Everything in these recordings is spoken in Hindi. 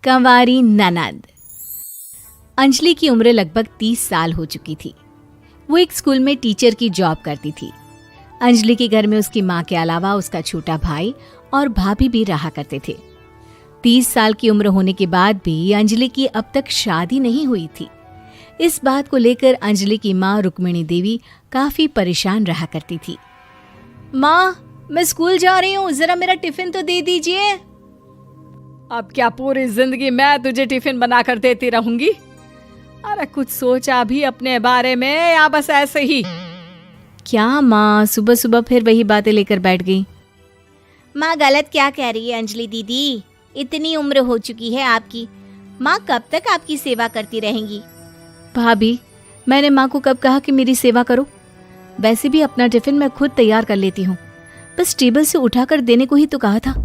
कंवारी ननद। अंजलि की उम्र लगभग 30 साल हो चुकी थी। वो एक स्कूल में टीचर की जॉब करती थी। अंजलि के घर में उसकी माँ के अलावा उसका छोटा भाई और भाभी भी रहा करते थे। 30 साल की उम्र होने के बाद भी अंजलि की अब तक शादी नहीं हुई थी। इस बात को लेकर अंजलि की माँ रुक्मिणी देवी काफी परेशान रहा करती थी। माँ, मैं स्कूल जा रही हूँ, जरा मेरा टिफिन तो दे दीजिए। अब क्या पूरी जिंदगी मैं तुझे टिफिन बनाकर देती रहूंगी? अरे कुछ सोचा भी अपने बारे में या बस ऐसे ही? क्या माँ, सुबह सुबह फिर वही बातें लेकर बैठ गई। माँ गलत क्या कह रही है अंजलि दीदी? इतनी उम्र हो चुकी है आपकी, माँ कब तक आपकी सेवा करती रहेंगी? भाभी, मैंने माँ को कब कहा कि मेरी सेवा करो? वैसे भी अपना टिफिन मैं खुद तैयार कर लेती हूँ, बस टेबल से उठाकर देने को ही तो कहा था।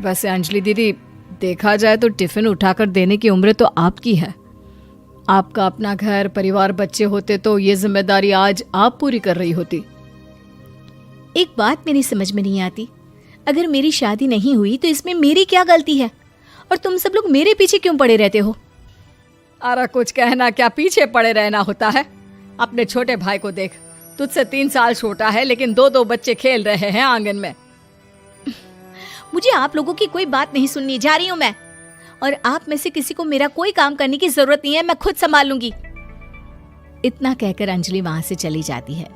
वैसे अंजलि दीदी, देखा जाए तो टिफिन उठाकर देने की उम्र तो आपकी है। आपका अपना घर परिवार बच्चे होते तो ये जिम्मेदारी आज आप पूरी कर रही होती। एक बात मेरी समझ में नहीं आती, अगर मेरी शादी नहीं हुई तो इसमें मेरी क्या गलती है और तुम सब लोग मेरे पीछे क्यों पड़े रहते हो? अरे कुछ कहना क्या पीछे पड़े रहना होता है? अपने छोटे भाई को देख, तुझसे 3 साल छोटा है लेकिन 2 बच्चे खेल रहे हैं आंगन में। मुझे आप लोगों की कोई बात नहीं सुननी, जा रही हूँ मैं। और आप में से किसी को मेरा कोई काम करने की जरूरत नहीं है, मैं खुद संभाल लूंगी। इतना कहकर अंजलि वहां से चली जाती है।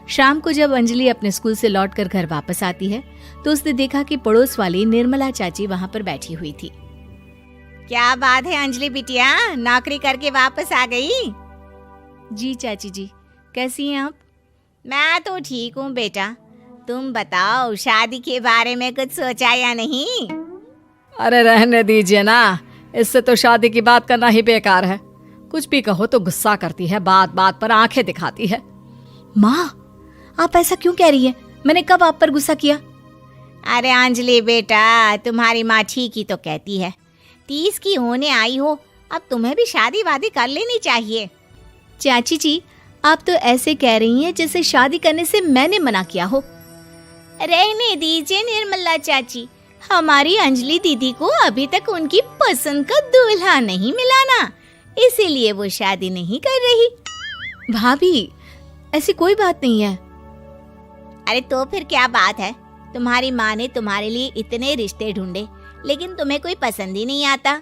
शाम को जब अंजलि अपने स्कूल से लौटकर घर वापस आती है तो उसने देखा कि पड़ोस वाली निर्मला चाची वहां पर बैठी हुई थी। क्या बात है अंजलि बिटिया, नौकरी करके वापस आ गई? जी चाची जी, कैसी हैं आप? मैं तो ठीक हूँ बेटा, तुम बताओ शादी के बारे में कुछ सोचा या नहीं? अरे रहने दीजिए ना, इससे तो शादी की बात करना ही बेकार है। कुछ भी कहो तो गुस्सा करती है, बात बात पर आंखें दिखाती है। माँ, आप ऐसा क्यों कह रही है? मैंने कब आप पर गुस्सा किया? अरे अंजलि बेटा, तुम्हारी माँ ठीक ही तो कहती है। 30 की होने आई हो, अब तुम्हें भी शादी वादी कर लेनी चाहिए। चाची जी, आप तो ऐसे कह रही हैं जैसे शादी करने से मैंने मना किया हो। रहने दीजिए निर्मला चाची, हमारी अंजलि दीदी को अभी तक उनकी पसंद का दूल्हा नहीं मिला ना, इसीलिए वो शादी नहीं कर रही। भाभी, ऐसी कोई बात नहीं है। अरे तो फिर क्या बात है? तुम्हारी माँ ने तुम्हारे लिए इतने रिश्ते ढूंढे लेकिन तुम्हें कोई पसंद ही नहीं आता।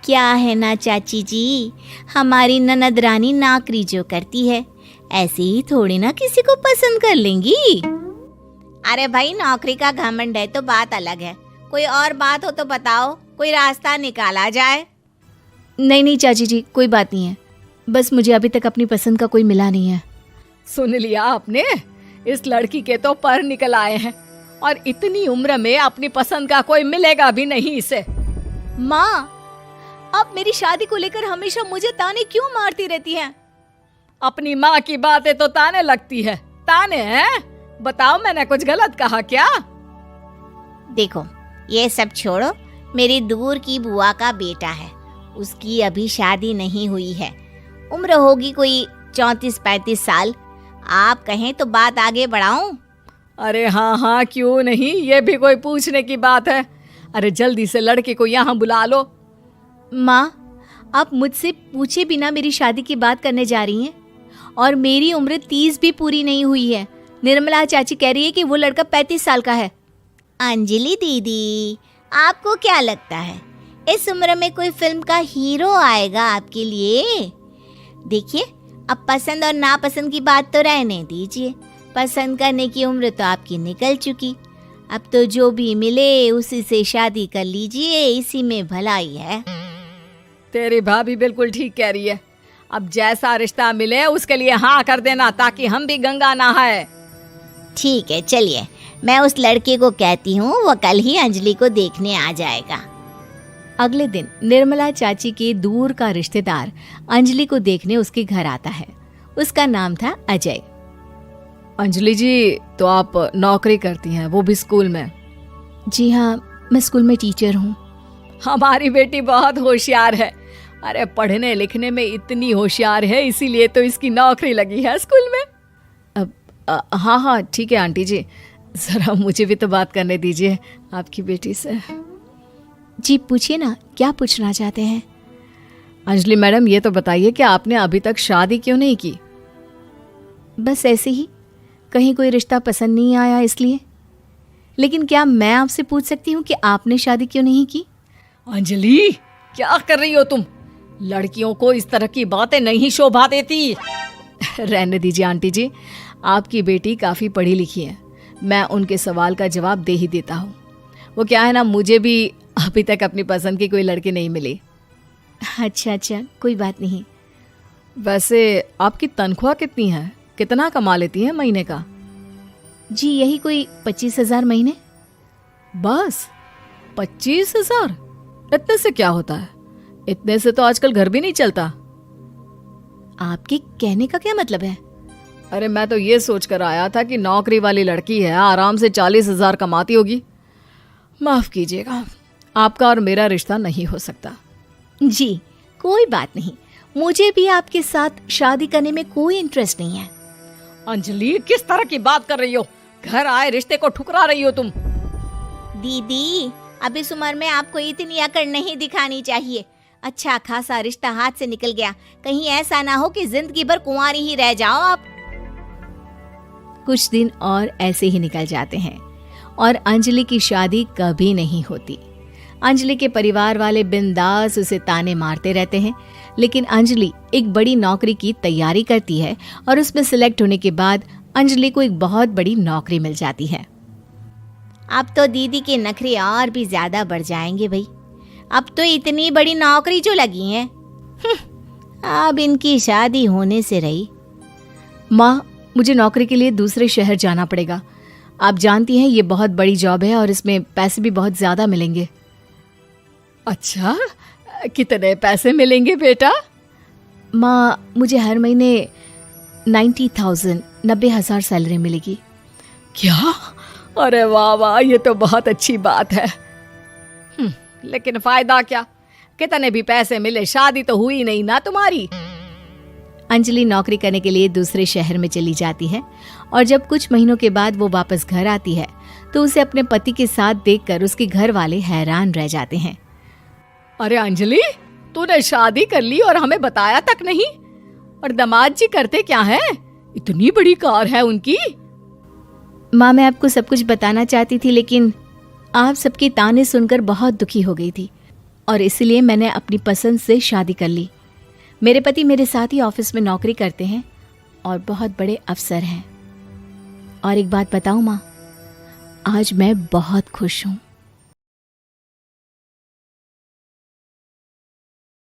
क्या है ना चाची जी, हमारी ननद रानी नौकरी जो करती है ऐसे ही थोड़ी ना किसी को पसंद कर लेंगी। अरे भाई, नौकरी का घमंड है तो बात अलग है, कोई और बात हो तो बताओ, कोई रास्ता निकाला जाए। नहीं नहीं चाची जी, कोई बात नहीं है, बस मुझे अभी तक अपनी पसंद का कोई मिला नहीं है। सुन लिया आपने, इस लड़की के तो पर निकल आए हैं और इतनी उम्र में अपनी पसंद का कोई मिलेगा भी नहीं इसे। माँ, आप मेरी शादी को लेकर हमेशा मुझे ताने क्यों मारती रहती हैं? अपनी माँ की बातें तो ताने लगती है। ताने हैं? बताओ, मैंने कुछ गलत कहा क्या? देखो, ये सब छोड़ो, मेरी दूर की बुआ का बेटा है, उसकी अभी शादी नहीं हुई है, उम्र होगी कोई 34-35 साल। आप कहें तो बात आगे बढ़ाऊं? अरे हाँ हाँ, क्यों नहीं, ये भी कोई पूछने की बात है। अरे जल्दी से लड़के को यहाँ बुला लो। माँ, आप मुझसे पूछे बिना मेरी शादी की बात करने जा रही हैं और मेरी उम्र 30 भी पूरी नहीं हुई है। निर्मला चाची कह रही है कि वो लड़का 35 साल का है। अंजलि दीदी, आपको क्या लगता है इस उम्र में कोई फिल्म का हीरो आएगा आपके लिए? देखिए, अब पसंद और नापसंद की बात तो रहने दीजिए, पसंद करने की उम्र तो आपकी निकल चुकी। अब तो जो भी मिले उसी से शादी कर लीजिए, इसी में भलाई है। तेरी भाभी बिल्कुल ठीक कह रही है। अब जैसा रिश्ता मिले उसके लिए हाँ कर देना, ताकि हम भी गंगा नहाए। ठीक है, चलिए मैं उस लड़के को कहती हूँ, वो कल ही अंजलि को देखने आ जाएगा। अगले दिन निर्मला चाची के दूर का रिश्तेदार अंजलि को देखने उसके घर आता है। उसका नाम था अजय। अंजलि जी, तो आप नौकरी करती हैं, वो भी स्कूल में? जी हाँ, मैं स्कूल में टीचर हूँ। हमारी बेटी बहुत होशियार है। अरे पढ़ने लिखने में इतनी होशियार है, इसीलिए तो इसकी नौकरी लगी है स्कूल में। हाँ हाँ ठीक है आंटी जी, ज़रा मुझे भी तो बात करने दीजिए आपकी बेटी से। जी पूछिए ना, क्या पूछना चाहते हैं? अंजलि मैडम, ये तो बताइए कि आपने अभी तक शादी क्यों नहीं की? बस ऐसे ही, कहीं कोई रिश्ता पसंद नहीं आया इसलिए। लेकिन क्या मैं आपसे पूछ सकती हूँ कि आपने शादी क्यों नहीं की? अंजलि, क्या कर रही हो तुम? लड़कियों को इस तरह की बातें नहीं शोभा देती। रहने दीजिए आंटी जी, आपकी बेटी काफ़ी पढ़ी लिखी है, मैं उनके सवाल का जवाब दे ही देता हूँ। वो क्या है ना, मुझे भी अभी तक अपनी पसंद की कोई लड़की नहीं मिली। अच्छा, कोई बात नहीं। वैसे आपकी तनख्वाह कितनी है? कितना कमा लेती हैं महीने का? जी यही कोई 25,000 महीने। बस 25,000? इतने से क्या होता है? इतने से तो आजकल घर भी नहीं चलता। आपके कहने का क्या मतलब है? अरे मैं तो ये सोच कर आया था कि नौकरी वाली लड़की है, आराम से 40,000 कमाती होगी। माफ कीजिएगा, आपका और मेरा रिश्ता नहीं हो सकता। जी कोई बात नहीं, मुझे भी आपके साथ शादी करने में कोई इंटरेस्ट नहीं है। अंजलि, किस तरह की बात कर रही हो? घर आए रिश्ते को ठुकरा रही हो तुम। दीदी, अब इस उम्र में आपको इतनी अकड़ नहीं दिखानी चाहिए। अच्छा खासा रिश्ता हाथ से निकल गया, कहीं ऐसा ना हो कि जिंदगी भर कुंवारी ही रह जाओ आप। कुछ दिन और ऐसे ही निकल जाते हैं और अंजलि की शादी कभी नहीं होती। अंजलि के परिवार वाले बिंदास उसे ताने मारते रहते हैं, लेकिन अंजलि एक बड़ी नौकरी की तैयारी करती है और उसमें सिलेक्ट होने के बाद अंजलि को एक बहुत बड़ी नौकरी मिल जाती है। अब तो दीदी के नखरे और भी ज्यादा बढ़ जाएंगे भाई, अब तो इतनी बड़ी नौकरी जो लगी है, अब इनकी शादी होने से रही। माँ, मुझे नौकरी के लिए दूसरे शहर जाना पड़ेगा। आप जानती हैं ये बहुत बड़ी जॉब है और इसमें पैसे भी बहुत ज्यादा मिलेंगे। अच्छा, कितने पैसे मिलेंगे बेटा? माँ, मुझे हर महीने 90,000 सैलरी मिलेगी। क्या? अरे वाह वाह, ये तो बहुत अच्छी बात है। लेकिन फायदा क्या? कितने भी पैसे मिले, शादी तो हुई नहीं ना तुम्हारी। अंजलि नौकरी करने के लिए दूसरे शहर में चली जाती है और जब कुछ महीनों के बाद वो वापस घर आती है तो उसे अपने पति के साथ देखकर उसके घर वाले हैरान रह जाते हैं। अरे अंजलि, तूने शादी कर ली और हमें बताया तक नहीं। और दामाद जी करते क्या है? इतनी बड़ी कार है उनकी। माँ, मैं आपको सब कुछ बताना चाहती थी, लेकिन आप सबके ताने सुनकर बहुत दुखी हो गई थी और इसलिए मैंने अपनी पसंद से शादी कर ली। मेरे पति मेरे साथ ही ऑफिस में नौकरी करते हैं और बहुत बड़े अफसर हैं। और एक बात बताऊं माँ, आज मैं बहुत खुश हूँ।